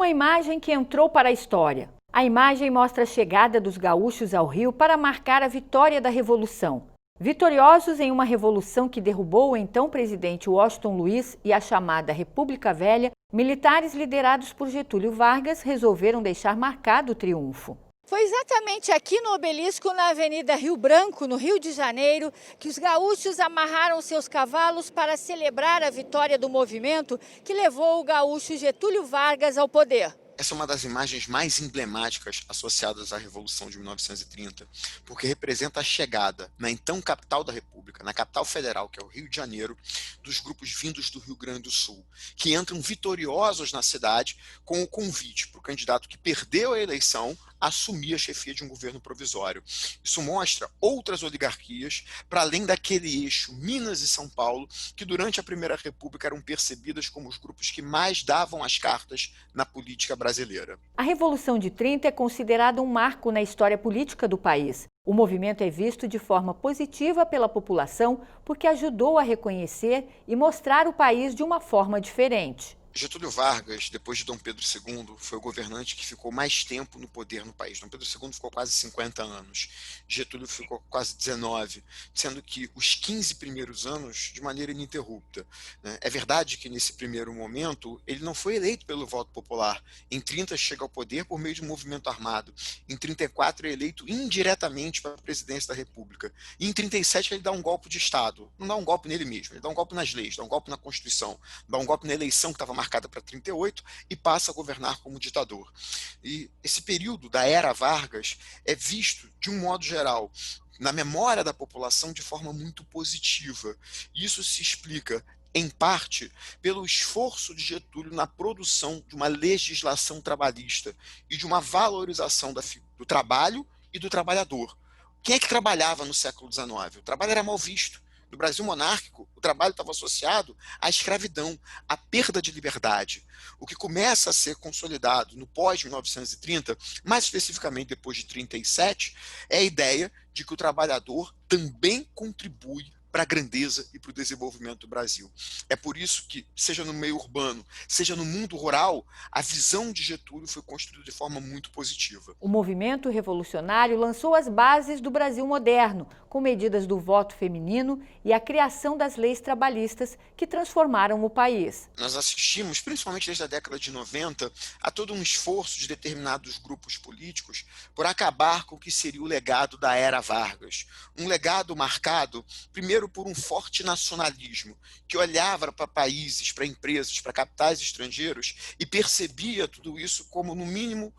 uma imagem que entrou para a história. A imagem mostra a chegada dos gaúchos ao Rio para marcar a vitória da Revolução. Vitoriosos em uma revolução que derrubou o então presidente Washington Luiz e a chamada República Velha, militares liderados por Getúlio Vargas resolveram deixar marcado o triunfo. Foi exatamente aqui no Obelisco, na Avenida Rio Branco, no Rio de Janeiro, que os gaúchos amarraram seus cavalos para celebrar a vitória do movimento que levou o gaúcho Getúlio Vargas ao poder. Essa é uma das imagens mais emblemáticas associadas à Revolução de 1930, porque representa a chegada na então capital da República, na capital federal, que é o Rio de Janeiro, dos grupos vindos do Rio Grande do Sul, que entram vitoriosos na cidade com o convite para o candidato que perdeu a eleição assumir a chefia de um governo provisório. Isso mostra outras oligarquias, para além daquele eixo Minas e São Paulo, que durante a Primeira República eram percebidas como os grupos que mais davam as cartas na política brasileira. A Revolução de 30 é considerada um marco na história política do país. O movimento é visto de forma positiva pela população porque ajudou a reconhecer e mostrar o país de uma forma diferente. Getúlio Vargas, depois de Dom Pedro II, foi o governante que ficou mais tempo no poder no país. Dom Pedro II ficou quase 50 anos, Getúlio ficou quase 19, sendo que os 15 primeiros anos de maneira ininterrupta. É verdade que nesse primeiro momento ele não foi eleito pelo voto popular. Em 30 chega ao poder por meio de um movimento armado. Em 34 é eleito indiretamente para a presidência da República. E em 37 ele dá um golpe de Estado. Não dá um golpe nele mesmo, ele dá um golpe nas leis, dá um golpe na Constituição, dá um golpe na eleição que estava marcada para 38 e passa a governar como ditador. E esse período da era Vargas é visto, de um modo geral, na memória da população de forma muito positiva. Isso se explica, em parte, pelo esforço de Getúlio na produção de uma legislação trabalhista e de uma valorização do trabalho e do trabalhador. Quem é que trabalhava no século XIX? O trabalho era mal visto. No Brasil monárquico, o trabalho estava associado à escravidão, à perda de liberdade. O que começa a ser consolidado no pós-1930, mais especificamente depois de 37, é a ideia de que o trabalhador também contribui para a grandeza e para o desenvolvimento do Brasil. É por isso que, seja no meio urbano, seja no mundo rural, a visão de Getúlio foi construída de forma muito positiva. O movimento revolucionário lançou as bases do Brasil moderno, com medidas do voto feminino e a criação das leis trabalhistas que transformaram o país. Nós assistimos, principalmente desde a década de 90, a todo um esforço de determinados grupos políticos por acabar com o que seria o legado da era Vargas. Um legado marcado, primeiro, por um forte nacionalismo, que olhava para países, para empresas, para capitais estrangeiros e percebia tudo isso como, no mínimo,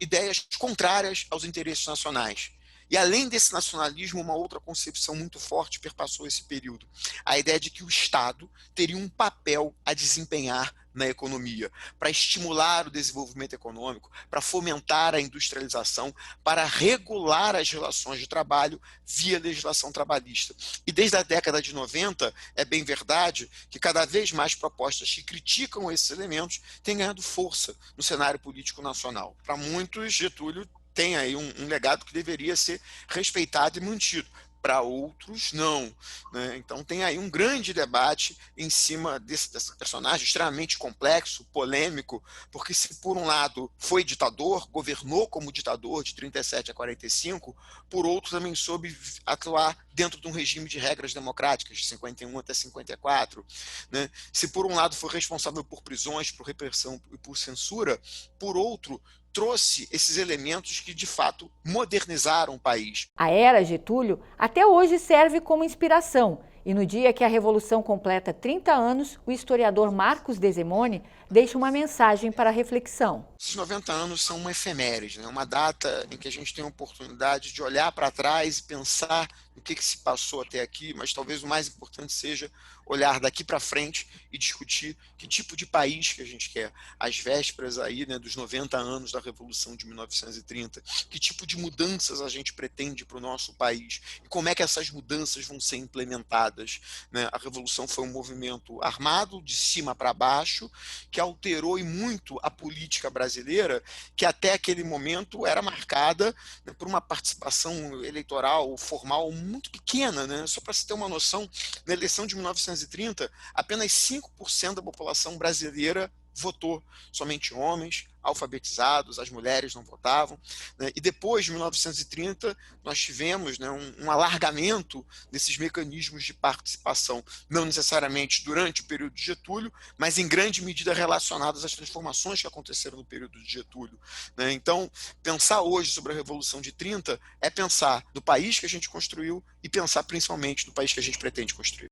ideias contrárias aos interesses nacionais. E além desse nacionalismo, uma outra concepção muito forte perpassou esse período. A ideia de que o Estado teria um papel a desempenhar na economia, para estimular o desenvolvimento econômico, para fomentar a industrialização, para regular as relações de trabalho via legislação trabalhista. E desde a década de 90, é bem verdade que cada vez mais propostas que criticam esses elementos têm ganhado força no cenário político nacional. Para muitos, Getúlio tem aí um legado que deveria ser respeitado e mantido. Para outros, não. Né? Então tem aí um grande debate em cima desse personagem extremamente complexo, polêmico, porque se por um lado foi ditador, governou como ditador de 37 a 45, por outro também soube atuar dentro de um regime de regras democráticas, de 51 até 54. Né? Se por um lado foi responsável por prisões, por repressão e por censura, por outro trouxe esses elementos que, de fato, modernizaram o país. A era Getúlio até hoje serve como inspiração. E no dia que a Revolução completa 30 anos, o historiador Marcos Desemone deixa uma mensagem para a reflexão. Esses 90 anos são uma efeméride, né? Uma data em que a gente tem a oportunidade de olhar para trás e pensar no que se passou até aqui, mas talvez o mais importante seja olhar daqui para frente e discutir que tipo de país que a gente quer. Às vésperas aí, né, dos 90 anos da Revolução de 1930, que tipo de mudanças a gente pretende para o nosso país e como é que essas mudanças vão ser implementadas. Né? A Revolução foi um movimento armado, de cima para baixo, que alterou e muito a política brasileira, que até aquele momento era marcada, né, por uma participação eleitoral formal muito pequena. Né? Só para se ter uma noção, na eleição de 1930, apenas 5% da população brasileira votou somente homens, alfabetizados, as mulheres não votavam, né? E depois de 1930 nós tivemos, né, um alargamento desses mecanismos de participação, não necessariamente durante o período de Getúlio, mas em grande medida relacionados às transformações que aconteceram no período de Getúlio, né? Então, pensar hoje sobre a Revolução de 30 é pensar no país que a gente construiu e pensar principalmente no país que a gente pretende construir.